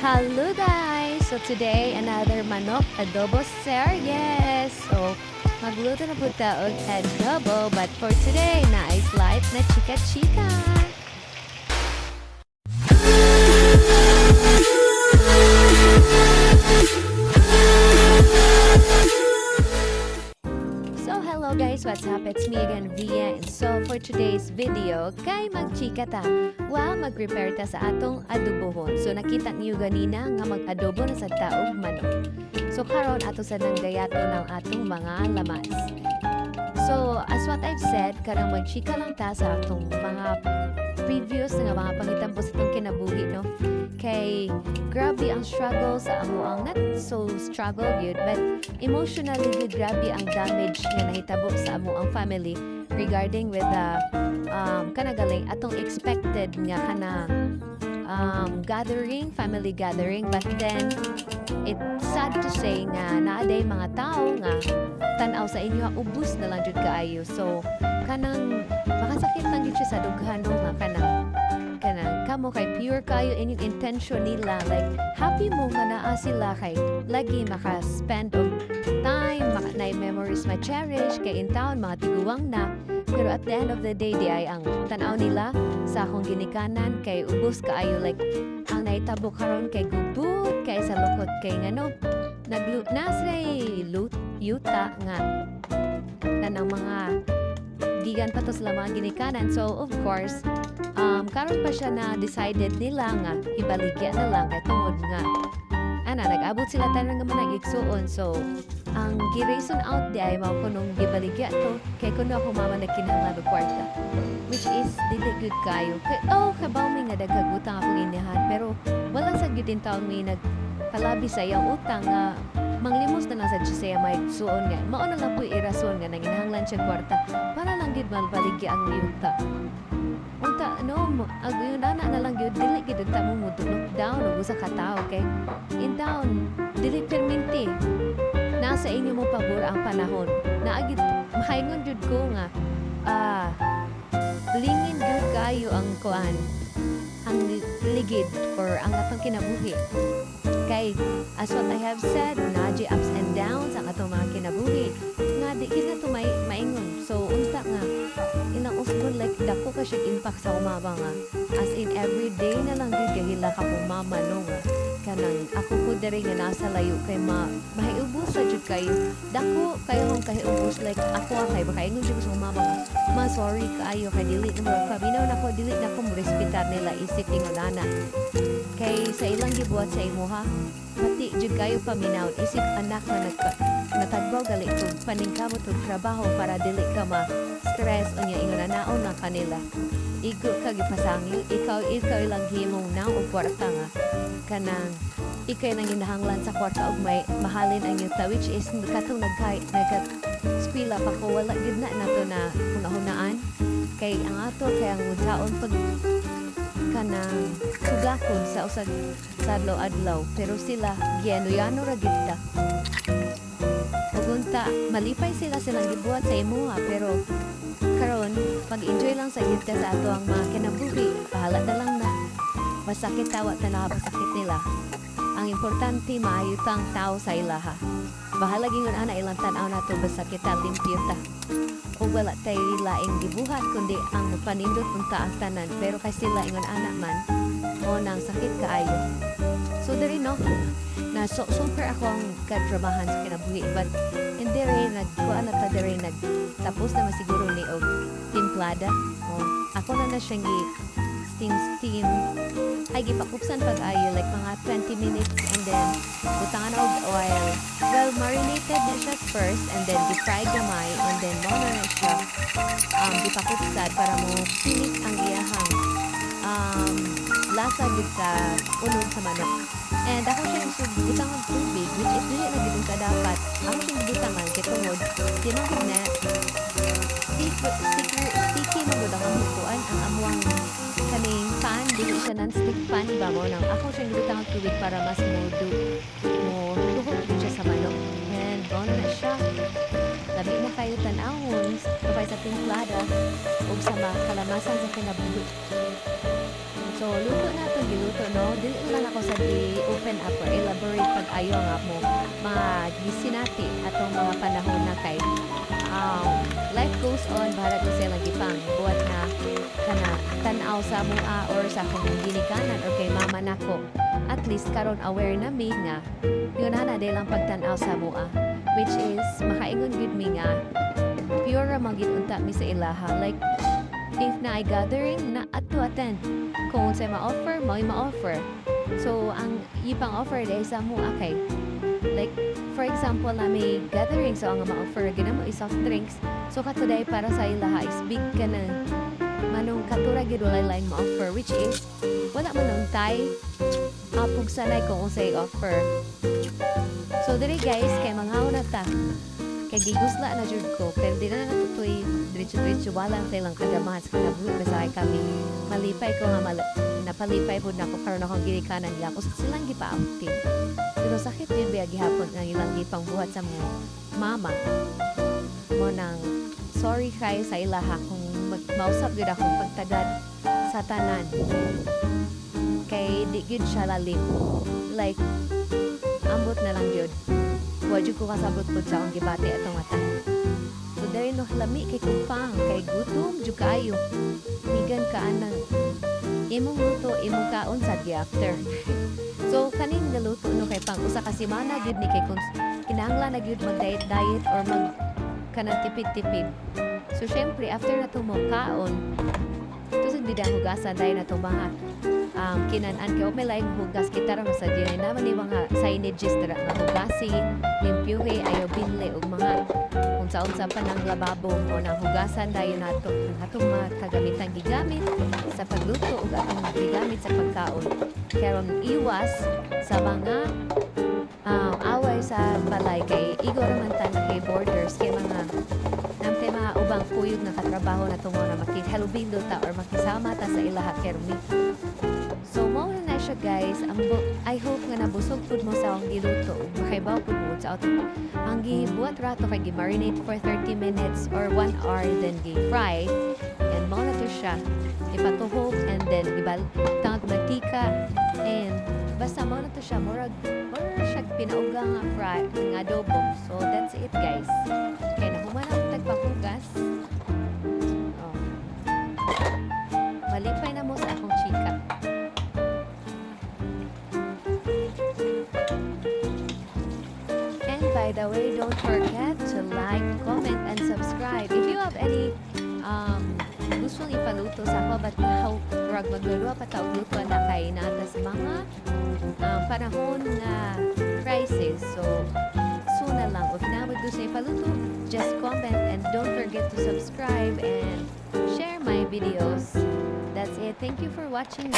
Hello guys! So today, another manok adobo series. So, magluto na po tayo og adobo. But for today, na-ice light na chika-chika. So hello guys, what's up? It's me again, Via. And so for today's video, kay magchika ta. Mag-prepare ta sa atong adobohon. So nakita niyo ganina nga mag-adobo na sa taog manok. So karon ato sa nanggayato ng atong mga lamas. So as what I've said, karang magchika lang ta sa atong mga previous nga mga pangitampo sa itong kinabuhi, no? Kay grabe ang struggle sa amo ang not so struggle good, but emotionally good, grabe ang damage nga nahitabo sa amo ang family regarding with the kanagaling atong expected nga kanang gathering, family gathering, but then it's sad to say nga naaday mga tao nga tanaw sa inyo ubus na lang jud kaayo. So kanang makasakit lang jud siya sa dughan, no, nga kanang kamo kay pure kayo inyong intention nila, like happy mo nga naa sila kay lagi maka-spend og time, na memories ma-cherish kay in town mga tiguwang na, pero at the end of the day di ay ang tanaw nila sa akong ginikanan kay ubos kaayo, like ang nahitabo karon kay gubot kay sa lukot kay ngano nasray yuta nga tanang mga gigan pa to sila mga ginikanan. So of course karon pa siya na decided nila nga ibaligya na lang kay tungod nga nag-abot sila tayo nga managigsuon. So ang gi-reason out di ay mao kunong gibaligya to kay kuno ako mama nagkinahanglan og kwarta, which is dili good kayo kay kabaw mi nga daghagutang akong inihan, pero wala sa gyud din taon mi nagkalabi sa iyang utang nga manglimos na lang sa siya may suon nga mao na lang po irason nga nanginahanglan siya kwarta para lang gid malbaligya ang yuta. Unta no yung dana na lang gyud dili gid ta mo mudulok down ug usa ka tawo kay in town dili perminti nasa inyo mo pabor ang panahon naagid mahaingon jud ko nga lingin gyud kayo ang kuan ang ligid or ang atong kinabuhi kay as what I have said, naji ups and downs ang atong mga kinabuhi nga di gid na to maingon. So unta nga ilang usbon like dako ka siya impact sa umaba nga as in everyday na lang gid kay hila ka mama no nga kanang ako po diri nga nasa layo kay mahiubos sa jud kayo dako kayo kung kahiubos like ako kay baka ingon jud sa umaba nga sorry kayo kay dili na mo kabinaw nako dili na ko mo respetar nila isip ningon ana kay sa ilang gibuhat sa imuha pati jud kayo paminaw isip anak na natagbaw gali kung paningkamot og trabaho para dili ka ma-stress unya ingon naon na kanila igo ka gipasangi ikaw ilang himong nang og kwarta nga kanang ikay nang ginahanglan sa kwarta og may mahalin ang yuta, which is katong nagka-spila pa ko wala gid na nato na hunahunaan kay ang ato kay ang mudhaon pag kanang sugakon sa usag sadlaw adlaw, pero sila giano-yano ra gid ta ug unta malipay silang gibuhat sa imuha, pero karon mag-enjoy lang sa gid sa ato ang mga kinabuhi, bahala na lang na masakit tawa ta nakapasakit nila. Ang importante maayo tang tao sa ilaha, bahala gingon ana ilang tan-aw nato basta kita limpyo ta o wala tayo laing gibuhat kundi ang panindot punta ang tanan, pero kay sila ingon anak man o nang sakit kaayo. So diri no na super ako ang katrabahan sa kinabuhi, but hindi rin nagkuan na ta diri nagtapos na masiguro ni og timplada o ako na siyang steam ay gipakupsan pag-ayo like mga 20 minutes and then butangan og oil. Well, marinated na siya first and then di-fry gamay and then mo na siya gipakupsan para mo pinik ang iyahang lasa gid sa unog sa manok. And ako siya butangan tubig, which is dili na gid ka dapat. Ako siya butangan kay tungod tinugid na sticky mo gud ang mukuan ang amuang kaning pan, dili siya non-stick pan ba mo nang ako siya gibutang ang tubig para mas mo tuhod siya sa manok. And doon na siya labi na kayo tan-awon kapay sa timplada ug sa mga kalamasan sa kinabuhi. So luto na to giluto no, dili lang ako sa open up or elaborate pag-ayo nga mo magisinati atong mga panahon na kay life goes on, bahala ko silang gipang buhat na kana tanaw sa mua or sa akong ginikanan or kay mama nako. At least karon aware na mi nga yun na day lang pagtanaw sa mua, which is makaingon gud mi nga pure ra man gid unta mi sa ilaha, like if na ay gathering na at to attend kung unsay ma-offer mo ma-offer. So ang ipang offer day sa mua kay like for example na may gathering so ang ma-offer gina mo is soft drinks, so katuday para sa ilaha is big ka na manong katura gid walay lain ma-offer, which is wala man untay apog sanay kung unsay offer. So diri guys kay manghaw na ta kay gigusla na jud ko pero di na natutoy diretso wala tay lang kagamahan sa kinabuhi basay kami malipay ko nga napalipay pud nako karon akong ginikanan nila ko silang gipaamtin. Pero sakit yun biya gihapon nga ilang gipang buhat sa mo mama mo nang sorry kay sa ilaha kung mausap gud akong pagtagad sa tanan kay di gud siya lalim, like ambot na lang yun wadyo ko kasabot po sa akong gibati atong mata. So dahil no lami kay kumpang kay gutom jud kaayo migan ka anang imong luto imong kaon sa di after. So kaning naluto no kay pang usa ka semana gyud ni kay kung kinahanglan na gyud mag diet or mag kanang tipid-tipid. So syempre after na mo kaon tusod di ang hugasan dahil na to mga kinanan kay may laing hugas kita ra sa diyan naman ni mga signages dira nga hugasi limpyuhi ayo binli og mga unsa-unsa pa ng lababo o nang hugasan dayon nato atong mga kagamitan gigamit sa pagluto ug atong gigamit sa pagkaon karon iwas sa mga away sa balay kay igor man ta na kay borders kay mga namte mga ubang kuyog na katrabaho na tungo na makihalubilo ta or makisama ta sa ilaha kermi. So mo na siya guys, I hope nga nabusog pud mo sa akong giluto ug makaibaw pud mo sa auto. Ang gibuhat rato kay gi-marinate for 30 minutes or 1 hour then gi-fry and mo na to siya ipatuhog and then tangag mantika and basta mo na to siya murag siya pinauga nga fry nga adobo. So that's it guys. Kay nahuman ang tagpahugas. Malipay na mo sa akong chika. And by the way, don't forget to like, comment, and subscribe. If you have any gustong ipaluto sa ako, but rag magluluwa pa taog luto na kay nata sa mga panahon na crisis. So, soon na lang. If na would gusto ipaluto, just comment and don't forget to subscribe and share my videos. That's it. Thank you for watching.